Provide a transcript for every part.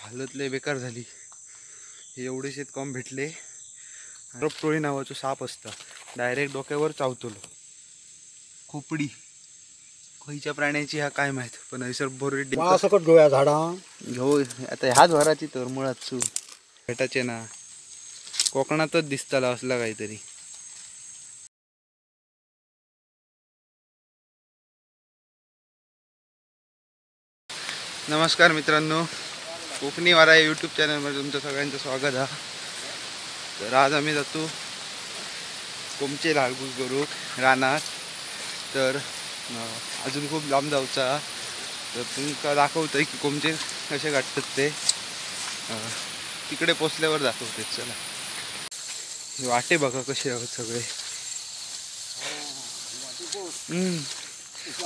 हालत लय बेकार झाली. हे एवढे शेतकाम भेटले. टोळी नावाचं साप असतं, डायरेक्ट डोक्यावर चावतलो. खोपडी खयच्या प्राण्याची हा काय माहित, पण हैसर बोरडी सकट गोया झाडा हो. आता ह्याच वराची तर मुळात सू भेटाचे ना, कोकणातच दिसताला असला काहीतरी. नमस्कार मित्रांनो, कोकणी वारा या यूट्यूब चॅनलमध्ये तुमचं सगळ्यांचं स्वागत आहे. तर आज आम्ही जातो कोमचे लागू करू रानात. तर अजून खूप लांब जाऊचा, तर तुमका दाखवतंय की कोमचे कसे काढतात ते. तिकडे पोचल्यावर दाखवते. चला, वाटे बघा कसे आहोत सगळे.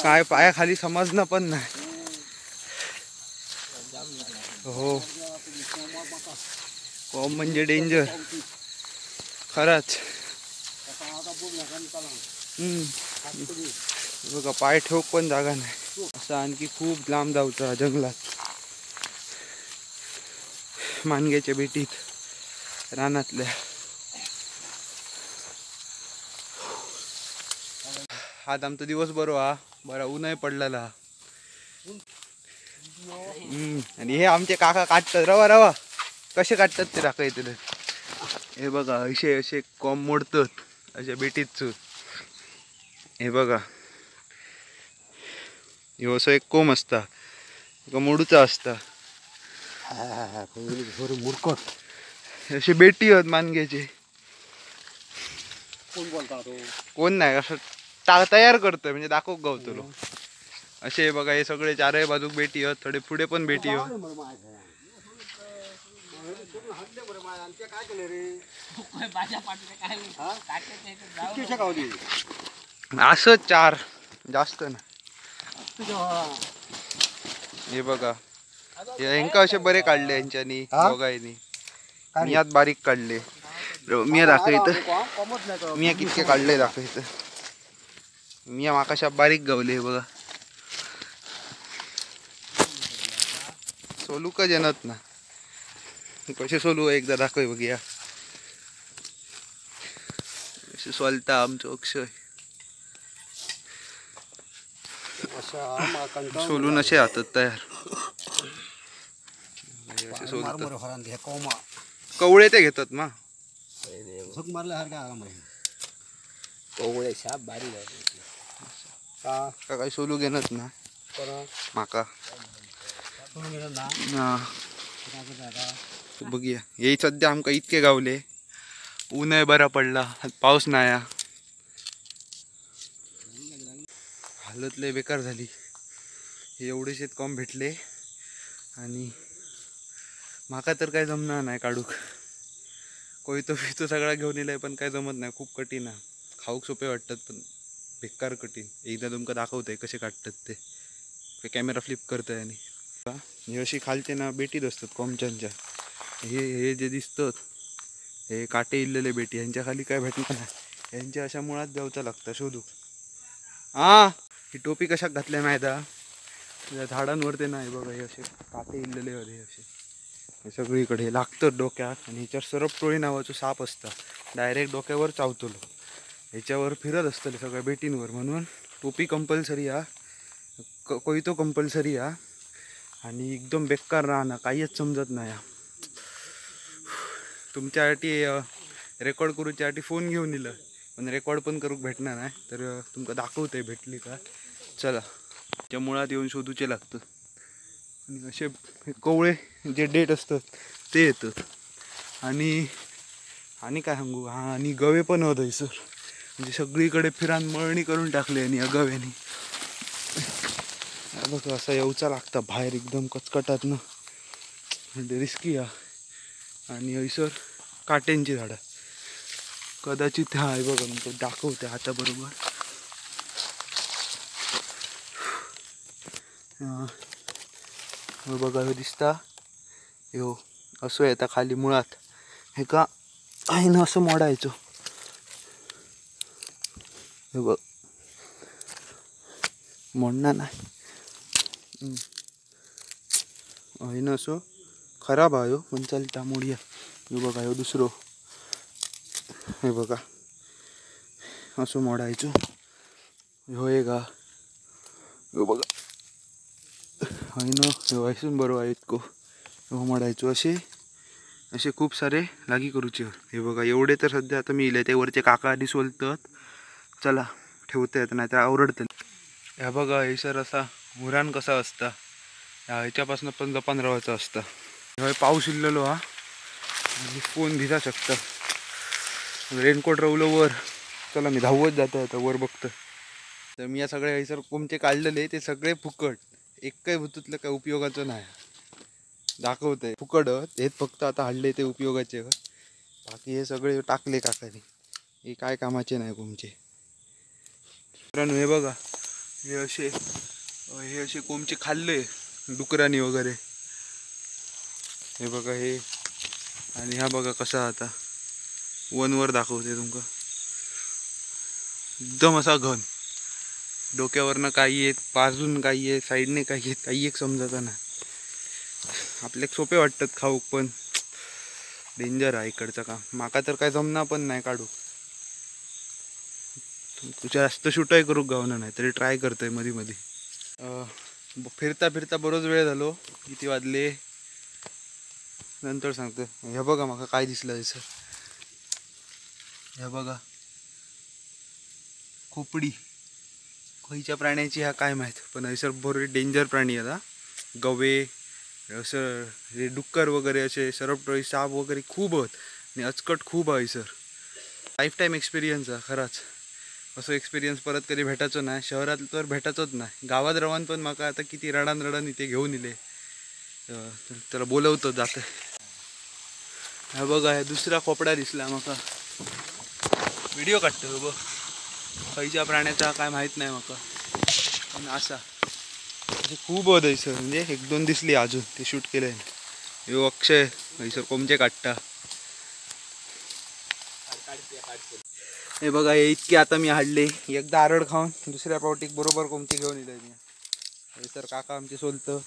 काय पायाखाली समजणं पण नाही. हो, कोंब म्हणजे डेंजर खरंच. बघा, पाय ठेवूक पण जागा नाही. असं आणखी खूप लांब जाऊचा जंगलात, मानग्याच्या बेटीत, रानातल्या. आज आमचा दिवस बरो हा, बरा ऊनही पडलेला. आणि हे आमचे काका काढतात. रवा रवा कसे काढतात ते दाखवायचे. हे बघा, असे असे कोंब मोडतात अशा बेटीत. हे बघा, हे असं एक कोंब असता, मोडूचा असता. मुरकट अशी बेटी आहेत मानग्याचे. कोण नाही, असं तयार करतोय म्हणजे दाखव गावतलो असे. बघा, हे सगळे चारही बाजूक बेटी आहेत, थोडे पुढे पण बेटी आहेत. असं चार जास्त ना. हे बघा, यांका असे बरे काढले यांच्यानी दोघांनी. मियात बारीक काढले. मिया दाखवत, मिया कितके काढले दाखवत. मिया माकाशा बारीक गावले. बघा, सोलू का जनत ना, कसे सोलू एकदा दाखव बघूया. असे सोलता आमचं अक्षय. सोलून असे हातात तयार. असे सोलतात. कवळे ते घेतात मा. का काही सोलू घेणत ना माका. बघूया, हे सध्या आमका इतके गावले. ऊनही बरा पडला, पाऊस नाही. हालत लय बेकार झाली. हे एवढे शेतकाम भेटले आणि माका तर काय जमणार नाही काढूक. कोयतो फितो सगळा घेऊन येलाय, पण काय जमत नाही. खूप कठीण आहे. खाऊक सोपे वाटतात पण बेकार कठीण. एकदा तुमका दाखवतंय कसे काढतात ते. कॅमेरा फ्लिप करतंय. आणि हे अशी खालते ना बेटीत असतात कोमच्यांच्या. हे जे दिसतात हे काटे इल्लेले बेटी, यांच्या खाली काय भेटणार नाही. यांच्या अशा मुळात जाऊचा लागतं शोधूक. ही टोपी कशाक घातल्या माहिती आहे? झाडांवरती नाही. बघा, हे असे काटे इल्लेले होते. असे सगळीकडे लागतं डोक्यात. आणि ह्याच्यावर सरपटोळी नावाचं साप असतं, डायरेक्ट डोक्यावर चावतलो. ह्याच्यावर फिरत असतं सगळ्या बेटींवर. म्हणून टोपी कंपल्सरी हा, कोयतो कंपल्सरी हा. आणि एकदम बेकार राहणं, काहीच समजत नाही. तुमच्यासाठी रेकॉर्ड करूच्यासाठी फोन घेऊन दिलं, पण रेकॉर्ड पण करूक भेटणार नाही. तर तुमका दाखवतंय भेटली का. चला, त्या मुळात येऊन शोधूचे लागतं. आणि असे कवळे जे डेट असतात ते येतात. आणि काय सांगू, आणि गवे पण होत सर. म्हणजे सगळीकडे फिरान मळणी करून टाकले आणि गव्यानी. बघा, असं येऊचा लागतं बाहेर एकदम कचकटात ना, म्हणजे रिस्की आहे. आणि हैसर काट्यांची झाडं कदाचित हा आहे. बघा, नंतर दाखवते आता बरोबर. बघा, हे दिसता हो, असं येतं खाली मुळात. हे का आहे ना, असं मोडायचं. हे बघ, मोडणार नाही आहे ना असं. खराब आहे पण चलता मोडया. हे बघा ह्यो दुसरो, हे बघा असं मोडायचो. ह्यो एक हा, ह्यो बघा आहे ना, ह्यो ऐसून बरोबर आहे इतको. ह्यो मोडायचो. असे असे खूप सारे लागी करूचे. हे बघा एवढे तर सध्या आता मी इले ते वरचे काका आधी सोलतात. चला ठेवता येत नाही तर आवडतं. ह्या बघा हे सर असा उरान कसा असता, ह्याच्यापासून पण जपान राहायचं असतं. ह्या पाऊस इल्लेलो हा, फोन भिजा शकता. रेनकोट रवलं वर. चला मी धावत जातो आता वर बघतो. तर मी या सगळ्या हैसर कोमचे काढलेले ते सगळे फुकट. एक काही भूतूतलं काय उपयोगाचं नाही. दाखवतंय फुकट हेच फक्त आता हल्ले ते उपयोगाचे. बाकी हे सगळे टाकले काकाने, हे काय कामाचे नाही कोमचे. मित्रांनो हे बघा हे असे कोमचे खाल्ले डुकरांनी वगैरे. हे बघा हे, आणि हा बघा कसा आता वनवर दाखवते तुमका. एकदम असा घन, डोक्यावरनं काही येत, बाजून काही येत, साईडने काही येत, काही एक समजत नाही. आपल्याक सोपे वाटतात खाऊक पण डेंजर आहे इकडचं काम. माका तर काय जमना पण नाही काढू. तुझ्या जास्त शूटही करू गावना नाही तरी ट्राय करतोय मध्ये मध्ये. फिरता फिरता बरोच वेळ झालो. किती वाजले नंतर सांगतो. हे बघा माका काय दिसलं सर, हे बघा खोपडी. खयच्या प्राण्याची हा काय माहीत, पण हैसर बरोबर डेंजर प्राणी आता. गवे असं हे डुक्कर वगैरे असे सरपटळी साप वगैरे खूप आहेत आणि अचकट खूप आहे सर. लाईफ टाईम एक्सपिरियन्स आहे खराच. असं एक्सपिरियन्स परत कधी भेटायचं नाही. शहरात तर भेटायचंच नाही. गावात रवान पण माका आता किती रडान इथे घेऊन इले. त्याला बोलवतो जातं. हा बघा हे दुसरा खोपडा दिसला माका. व्हिडिओ काढतो बघ. खयच्या प्राण्याचा काय माहीत नाही माका, पण असा खूप होत आहे सर. म्हणजे एक दोन दिसली अजून ते शूट केलंय. यो अक्षय सर कोमचे काढता. हे बघा हे इतके आता मी हाडले. एकदा आरड खाऊन दुसऱ्या पावटीक बरोबर कोमचे घेऊन इलोय मी. हे सर काका आमचे सोलतं,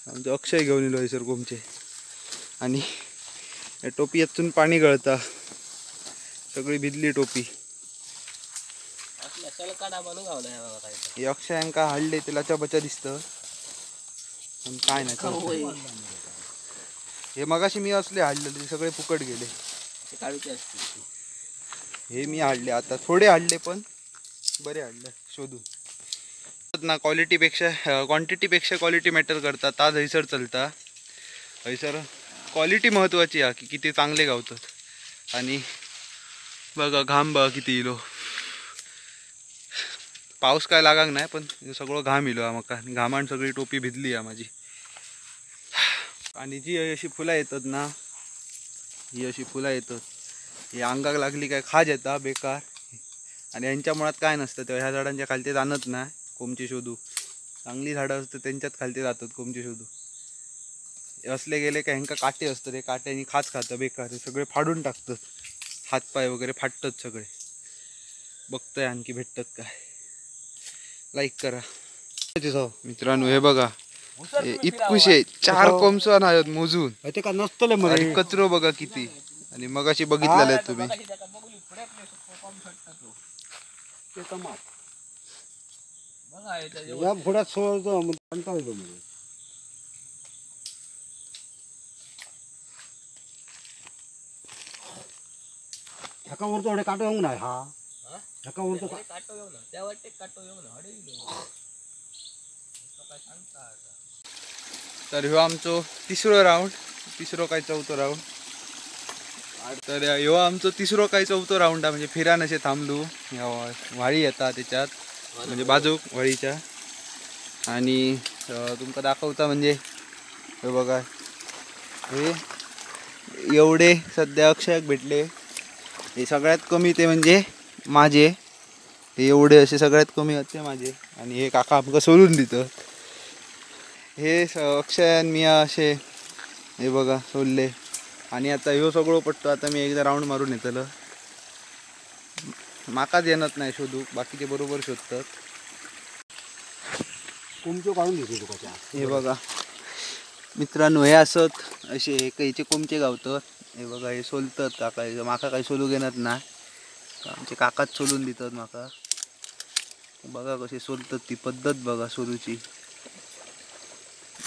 आमचे अक्षय घेऊन इलो सर कोमचे. आणि टोपी यातून पाणी गळता, सगळी भिजली टोपी. हे अक्षयांका हाडले ते लचा बचा दिसतं पण काय नाही. हे मगाशी मी असले हाडले ते सगळे फुकट गेले. हे मी हाडले आता थोडे हाडले पण बरे हाडले शोधून ना. क्वालिटीपेक्षा क्वांटिटीपेक्षा क्वालिटी मॅटर करतात. आज हैसर चलता. हैसर क्वालिटी महत्त्वाची आहे की किती चांगले गावतात. आणि बघा घाम बघा किती इलो. पाऊस काय लागाक नाही पण सगळं घाम इलो मका. घामान सगळी टोपी भिजली आहे माझी. आणि जी अशी फुलं येतात ना, ही अशी फुलं येतात, ही अंगाक लागली काय खाज येता बेकार. आणि यांच्या मुळात काय नसतं तेव्हा ह्या झाडांच्या खालते जाणत नाही कोमचे शोधू. चांगली झाडं असतात त्यांच्यात खालते जातात कोमचे शोधू. असले गेले का ह्यांका काटे असतात, हे काट्यानी खाच खातं बेकार. हे सगळे फाडून टाकतात, हातपाय वगैरे फाटतात सगळे. बघतोय आणखी भेटतात काय. लाईक करा मित्रांनो. हे बघा इतकुशे 4 कोमसं आहेत मोजून. आणि कचरो बघा किती. आणि मगाशी बघितलेले तुम्ही. काटो येऊ नाही हा. तर ह्यो आमचो तिसरो राऊंड, तिसरो काय चौथो राऊंड. तर ह्यो आमचो तिसरो काय चौथो राऊंड म्हणजे फिरान असे थांबलो. व्हाळी येता त्याच्यात म्हणजे बाजूक व्हाळीच्या. आणि तुमका दाखवता म्हणजे हे बघा हे एवढे सध्या अक्षयाक भेटले. हे सगळ्यात कमी ते म्हणजे माझे. हे एवढे असे सगळ्यात कमी आहेत ते माझे. आणि हे काका आमका सोलून देतं. हे अक्षय मी असे हे बघा सोडले. आणि आता ह्यो सगळं पडतो. आता मी एकदा राऊंड मारून येतलं. माकाच येणार नाही शोधू, बाकीचे बरोबर शोधतात. कोमचो काढून देतो तुका. हे बघा मित्रांनो हे असत असे कैचे कोमचे गावतात. हे बघा हे सोलतात काका, माका काही सोलू घेणार ना, आमचे काकाच सोलून देतात माका. बघा कसे सोलतात, ती पद्धत बघा सोलूची.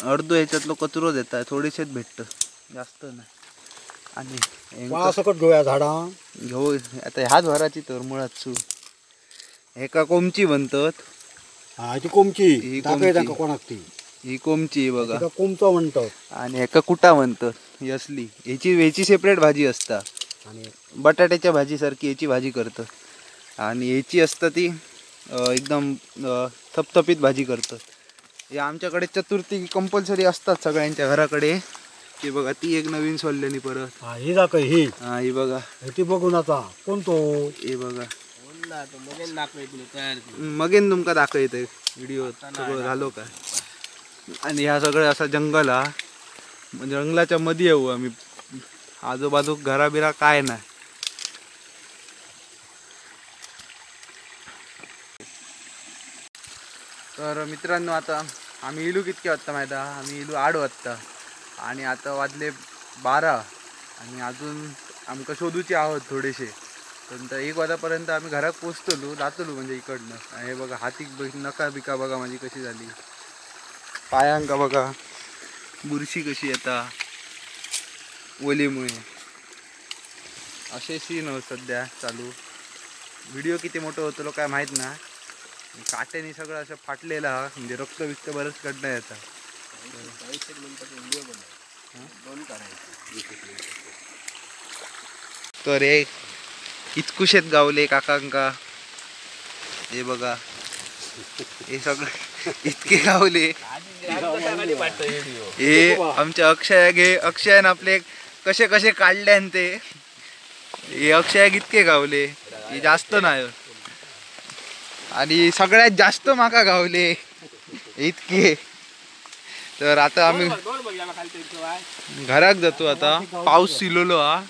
अर्धो ह्याच्यातलो कचरो देतात, थोडेसेच भेटत, जास्त नाही. आणि सकट घेऊया झाडा घेऊ आता ह्याच भराची तर मुळात सू एका कोमची बनतात. हा ती कोमची ही दाखय कोमची. कोणाक ती ही कोमची बघा, कोमचो म्हणतात. आणि एका कुटा म्हणतात. ही असली ह्याची सेपरेट भाजी असता, आणि बटाट्याच्या भाजी सारखी ह्याची भाजी करतात. आणि ह्याची असता ती एकदम थपथपीत भाजी करतात. हे आमच्याकडे चतुर्थी कंपल्सरी असतात सगळ्यांच्या घराकडे. ती बघा ती एक नवीन सोडलेली परत. ही दाखय ही हा ही बघा, ती बघून आता कोणतो हे बघा मगेन तुमका दाखवते व्हिडिओ सगळं झालो काय. आणि ह्या सगळं असं जंगल हा, जंगलाच्या मध्ये येऊ आम्ही. आजूबाजू घराबिरा काय नाही. तर मित्रांनो आता आम्ही इलू कितके वाजता माहिती आहे, आम्ही इलू 8 वाजता. आणि आता वाजले 12 आणि अजून आमका शोधूचे आहोत थोडेसे. तर 1 वाजेपर्यंत आम्ही घरात पोचतलो, जातलो म्हणजे इकडनं. आणि हे बघा हातीक नका बिका बघा माझी कशी झाली, पायांका बघा बुरशी कशी येता ओलीमुळे. असे सीन हो सध्या चालू. व्हिडिओ किती मोठं होतो काय माहीत ना, काट्याने सगळं असं फाटलेलं हा, म्हणजे रक्त बिक्त बरंच कडनं येतं. तर हे इतकुशेत गावले काकांका. हे बघा हे सगळं इतके गावले. हे आमच्या अक्षयान आपले कसे कसे काढले ते. हे अक्षय इतके गावले, हे जास्त नाही. आणि सगळ्यात जास्त माका गावले इतके. तर आता आम्ही घरात जातो. आता पाऊस सिलोलो हा,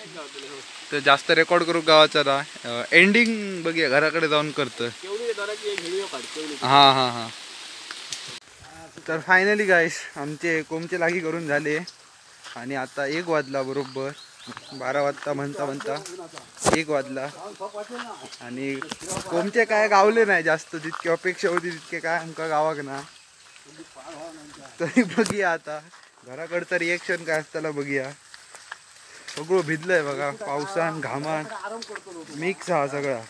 तर जास्त रेकॉर्ड करू गावाचा ना. एंडिंग बघूया घराकडे जाऊन करतो. हा. तर फायनली गाईस आमचे कोमचे लागी करून झाले. आणि आता 1 वाजला बरोबर. 12 वाजता म्हणता 1 वाजला. आणि कोमचे काय गावले नाही जास्त, जितकी अपेक्षा होती तितके काय आमका गावाक ना. तरी बघूया आता घराकडचं रिएक्शन काय असताना बघूया. सगळं भिजलंय बघा, पावसान घामान मिक्स हा सगळा.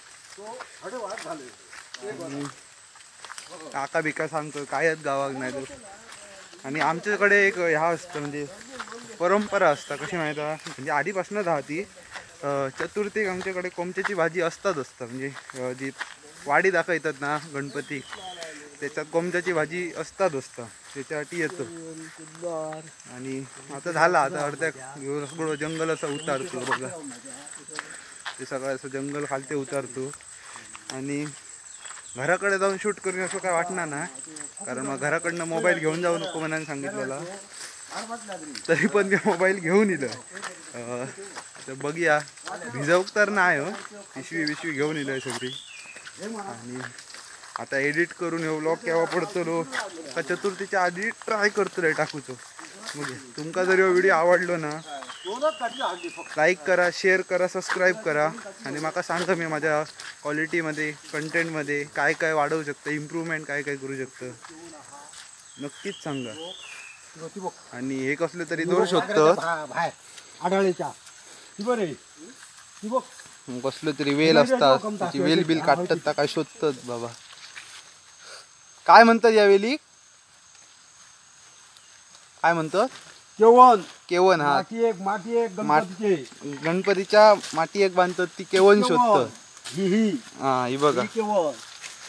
काका बिका सांगतो कायच गावाक नाही तर. आणि आमच्याकडे एक ह्या असतं म्हणजे परंपरा असता कशी माहिती आहे, म्हणजे आधीपासूनच हा ती चतुर्थीक आमच्याकडे कोमच्याची भाजी असतात. म्हणजे जी वाडी दाखवतात ना गणपती, त्याच्यात कोमच्याची भाजी असतात त्याच्यासाठी येतो. आणि आता झाला, आता अर्ध्या सगळं जंगल असं उतारतो बघा. ते सगळं असं जंगल खालते उतारतो. आणि घराकडे जाऊन शूट करून असं काय वाटणार ना, कारण मग घराकडनं मोबाईल घेऊन जाऊ नको म्हणून सांगितलेला. तरी पण ते मोबाईल घेऊन इलं. तर बघूया, भिजवक तर नाही हो, पिशवी घेऊन इलं सगळी. आणि आता एडिट करून हे व्लॉग केव्हा पडतो का चतुर्थीच्या आधी ट्राय करतो टाकूचो. म्हणजे तुमका जर व्हिडिओ आवडलो ना, लाईक करा, शेअर करा, सबस्क्राईब करा. आणि माका सांगा मी माझ्या क्वालिटीमध्ये कंटेंटमध्ये काय काय वाढवू शकतं, इम्प्रूव्हमेंट काय काय करू शकतं, नक्कीच सांगा. आणि हे कसलं तरी दोष शोधतं, कसलं तरी वेल असतात, त्याची वेल बिल काढतात त्या काय शोधतात बाबा. काय म्हणतात या वेली, काय म्हणतात केवन. हा गणपतीच्या माती एक बांधतात ती केवन शोधतात. हा ही बघा,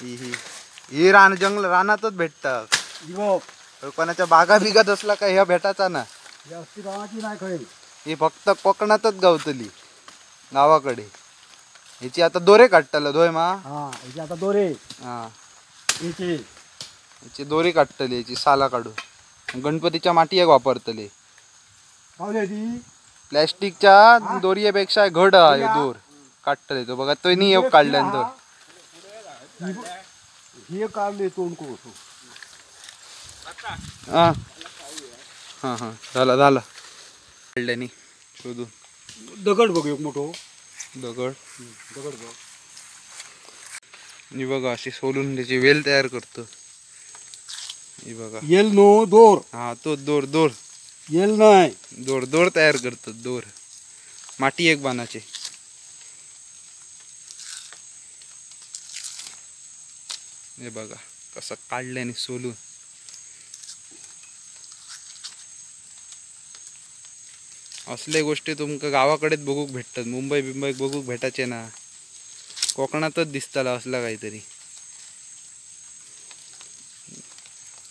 ही जंगल रानातच भेटतात. कोणाच्या बागा बिगात असला का ह्या भेटायचा ना, ही फक्त कोकणातच गावतली गावाकडे. ह्याची आता दोरे काढताल धोय मा. आता दोरे याची दोरी काढतली, याची साला काढून गणपतीच्या माती एक वापरतले. प्लॅस्टिकच्या दोरीपेक्षा घड आहे दोर काढतले तो बघा. तो नाही एक काढल्यानंतर हां हां झाला झाला काढल्याने शोधून दगड बघ एक मोठो दगड. दगड बघ. ही बघा अशी सोलून त्याची वेल तयार करतो. ही बघा येल नो दोर. हा तो दोर दोर येल नाही. दोर दोर तयार करतो. दोर माती एक बाणाचे. हे बघा कसं काढल्याने सोलून. असले गोष्टी तुमका गावाकडेच बघूक भेटतात. मुंबई बिंबई बघूक भेटायचे ना. कोकणातच दिसताला असला काहीतरी.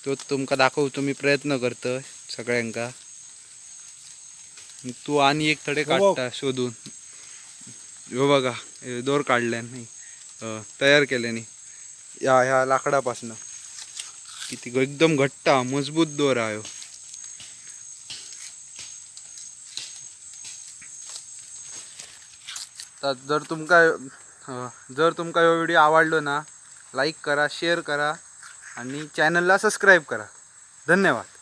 तो तुमका दाखवतो मी प्रयत्न करतोय सगळ्यांका. तू आणि एक थडे काढता शोधून. हो बघा हे दोर काढल्याने तयार केल्याने ह्या लाकडापासनं. किती एकदम घट्ट मजबूत दोर आहे ह्यो. तर जर तुमका ह्यो व्हिडिओ आवडलो ना, लाईक करा, शेअर करा आणि चॅनलला सबस्क्राईब करा. धन्यवाद.